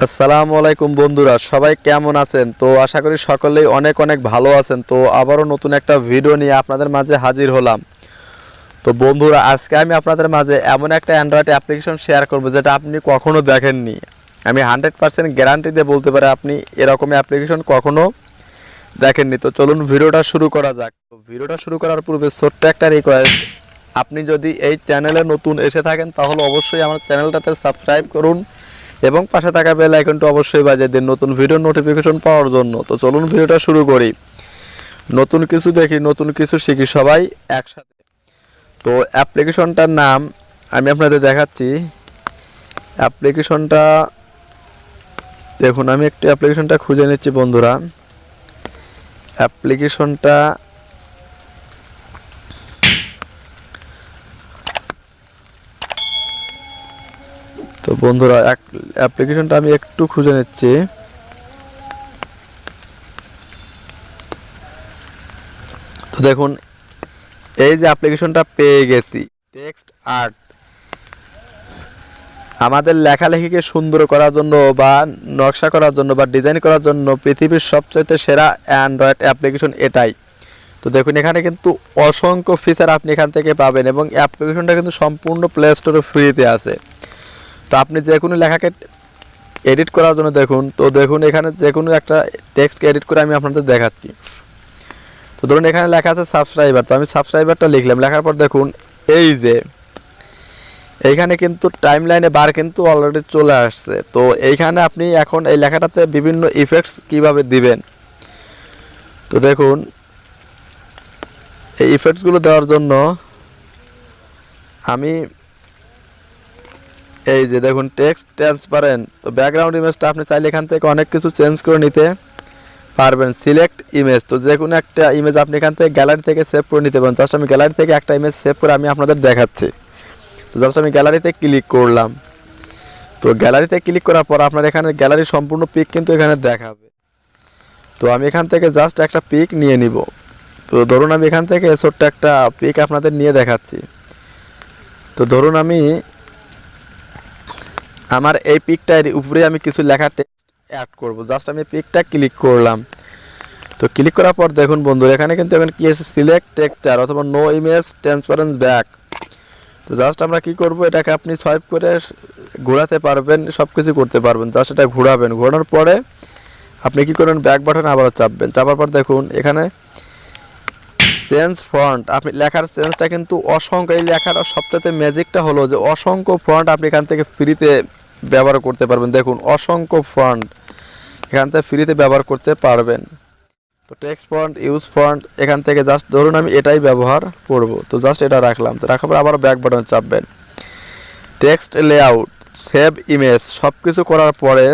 আসসালামু আলাইকুম বন্ধুরা, সবাই কেমন আছেন? তো আশা করি সকলেই অনেক অনেক ভালো আছেন। তো আবারও নতুন একটা ভিডিও নিয়ে আপনাদের মাঝে হাজির হলাম। তো বন্ধুরা, আজকে আমি আপনাদের মাঝে এমন একটা অ্যান্ড্রয়েড অ্যাপ্লিকেশন শেয়ার করব যেটা আপনি কখনো দেখেননি। আমি 100% গ্যারান্টি দিয়ে বলতে পারি আপনি এরকম অ্যাপ্লিকেশন কখনো দেখেননি। তো চলুন ভিডিওটা শুরু করা যাক। তো ভিডিওটা শুরু করার পূর্বে ছোট্ট একটা রিকোয়েস্ট, আপনি যদি এই চ্যানেলে নতুন এসে থাকেন তাহলে অবশ্যই আমার চ্যানেলটাতে সাবস্ক্রাইব করুন এবং পাশে থাকা বেল আইকনটা অবশ্যই বাজিয়ে দিন নতুন ভিডিওর নোটিফিকেশন পাওয়ার জন্য। তো চলুন ভিডিওটা শুরু করি। নতুন কিছু দেখি, নতুন কিছু শিখি সবাই একসাথে। তো অ্যাপ্লিকেশনটার নাম আমি আপনাদের দেখাচ্ছি। অ্যাপ্লিকেশনটা দেখুন, আমি একটু অ্যাপ্লিকেশনটা খুঁজে নিচ্ছি বন্ধুরা। অ্যাপ্লিকেশনটা তো বন্ধুরা অ্যাপ্লিকেশনটা আমি একটু খুঁজে নিচ্ছি। তো দেখুন, এই যে অ্যাপ্লিকেশনটা পেয়ে গেছি, টেক্সট আর্ট। আমাদের লেখালেখিকে সুন্দর করার জন্য বা নকশা করার জন্য বা ডিজাইন করার জন্য পৃথিবীর সবচেয়ে সেরা অ্যান্ড্রয়েড অ্যাপ্লিকেশন এটাই। তো দেখুন, এখানে কিন্তু অসংখ্য ফিচার আপনি এখান থেকে পাবেন এবং অ্যাপ্লিকেশনটা কিন্তু সম্পূর্ণ প্লে স্টোরে ফ্রিতে আছে। তো আপনি যে কোনো লেখাকে এডিট করার জন্য দেখুন, তো দেখুন এখানে যে কোনো একটা টেক্সটকে এডিট করে আমি আপনাদের দেখাচ্ছি। তো ধরুন এখানে লেখা আছে সাবস্ক্রাইবার, তো আমি সাবস্ক্রাইবারটা লিখলাম। লেখার পর দেখুন এই যে এইখানে কিন্তু টাইম লাইনে বার কিন্তু অলরেডি চলে আসছে। তো এইখানে আপনি এখন এই লেখাটাতে বিভিন্ন ইফেক্টস কিভাবে দিবেন, তো দেখুন এই ইফেক্টসগুলো দেওয়ার জন্য আমি এই যে দেখুন টেক্সট ট্রান্সপারেন্ট। তো ব্যাকগ্রাউন্ড ইমেজটা আপনি চাইলে এখান থেকে অনেক কিছু চেঞ্জ করে নিতে পারবেন। সিলেক্ট ইমেজ, তো যে কোনো একটা ইমেজ আপনি এখান থেকে গ্যালারি থেকে সেভ করে নিতে পারেন। জাস্ট আমি গ্যালারি থেকে একটা ইমেজ সেভ করে আমি আপনাদের দেখাচ্ছি। তো জাস্ট আমি গ্যালারিতে ক্লিক করলাম। তো গ্যালারিতে ক্লিক করার পর আপনার এখানে গ্যালারির সম্পূর্ণ পিক কিন্তু এখানে দেখাবে। তো আমি এখান থেকে জাস্ট একটা পিক নিয়ে নিব। তো ধরুন আমি এখান থেকে ছোট্ট একটা পিক আপনাদের নিয়ে দেখাচ্ছি। তো ধরুন আমি আমার এই পিকটার উপরে আমি কিছু লেখা টেক্সট অ্যাড করব। জাস্ট আমি পিকটা ক্লিক করলাম। তো ক্লিক করার পর দেখুন বন্ধুরা, এখানে কিন্তু এখন কি আছে, সিলেক্ট টেক্সচার অথবা নো ইমেজ ট্রান্সপারেন্স ব্যাক। তো জাস্ট আমরা কি করব, এটাকে আপনি সোয়াইপ করে ঘোরাতে পারবেন, সব কিছু করতে পারবেন। জাস্ট এটা ঘোরাবেন, ঘোরানোর পরে আপনি কি করবেন, ব্যাক বাটন আবারও চাপবেন। চাপার পর দেখুন এখানে চেঞ্জ ফন্ট, আপনি লেখার চেঞ্জটা কিন্তু অসংখ্য, এই লেখার সবথেকে ম্যাজিকটা হলো যে অসংখ্য ফন্ট আপনি এখান থেকে ফ্রিতে ব্যবহার করতে পারবেন। দেখুন অসংখ্য ফন্ট এখান থেকে ফ্রিতে ব্যবহার করতে পারবেন। তো টেক্সট ফন্ট, ইউজ ফন্ট, এখান থেকে জাস্ট ধরুন আমি এটাই ব্যবহার করব। তো জাস্ট এটা রাখলাম। তো রাখার পর আবার ব্যাক বাটন চাপবেন। টেক্সট লেআউট, সেভ ইমেজ, সব কিছু করার পরে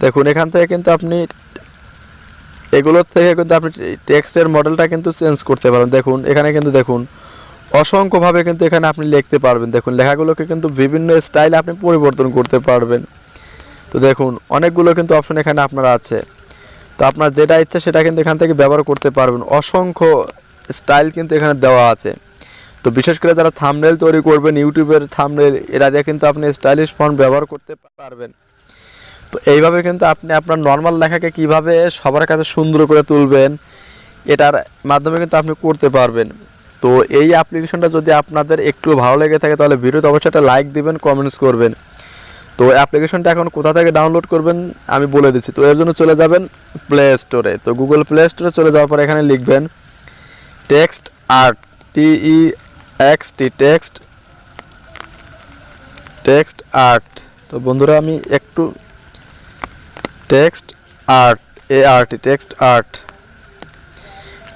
দেখুন এখান থেকে কিন্তু আপনি এগুলোর থেকে কিন্তু আপনি টেক্সটের মডেলটা কিন্তু চেঞ্জ করতে পারেন। দেখুন এখানে কিন্তু দেখুন অসংখ্যভাবে কিন্তু এখানে আপনি লিখতে পারবেন। দেখুন লেখাগুলোকে কিন্তু বিভিন্ন স্টাইলে আপনি পরিবর্তন করতে পারবেন। তো দেখুন অনেকগুলো কিন্তু অপশন এখানে আপনার আছে। তো আপনার যেটা ইচ্ছা সেটা কিন্তু এখান থেকে ব্যবহার করতে পারবেন। অসংখ্য স্টাইল কিন্তু এখানে দেওয়া আছে। তো বিশেষ করে যারা থাম্বনেল তৈরি করবেন, ইউটিউবের থাম্বনেল, এরা দিয়ে কিন্তু আপনি স্টাইলিশ ফন্ট ব্যবহার করতে পারবেন। তো এইভাবে কিন্তু আপনি আপনার নর্মাল লেখাকে কিভাবে সবার কাছে সুন্দর করে তুলবেন, এটার মাধ্যমে কিন্তু আপনি করতে পারবেন। তো এই অ্যাপ্লিকেশনটা যদি আপনাদের একটু ভালো লেগে থাকে তাহলে ভিডিওতে অবশ্যই একটা লাইক দিবেন, কমেন্টস করবেন। তো অ্যাপ্লিকেশনটা এখন কোথা থেকে ডাউনলোড করবেন আমি বলে দিচ্ছি। তো এর জন্য চলে যাবেন প্লে স্টোরে। তো গুগল প্লে স্টোরে চলে যাওয়ার পর এখানে লিখবেন text art, TEXT, text art. তো বন্ধুরা আমি একটু টেক্সট আর্ট,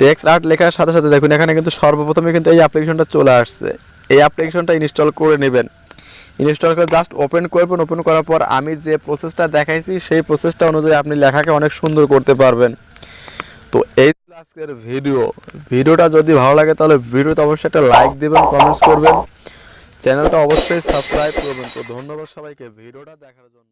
টেক্সট আর্ট লেখার সাথে সাথে দেখুন এখানে কিন্তু সর্বপ্রথমে কিন্তু এই অ্যাপ্লিকেশনটা চলে আসছে। এই অ্যাপ্লিকেশনটা ইনস্টল করে নেবেন। ইনস্টল করে জাস্ট ওপেন করবেন। ওপেন করার পর আমি যে প্রসেসটা দেখাইছি সেই প্রসেসটা অনুযায়ী আপনি লেখাকে অনেক সুন্দর করতে পারবেন। তো এই আজকের ভিডিওটা যদি ভালো লাগে তাহলে ভিডিওতে অবশ্যই একটা লাইক দিবেন, কমেন্টস করবেন, চ্যানেলটা অবশ্যই সাবস্ক্রাইব করবেন। তো ধন্যবাদ সবাইকে ভিডিওটা দেখার জন্য।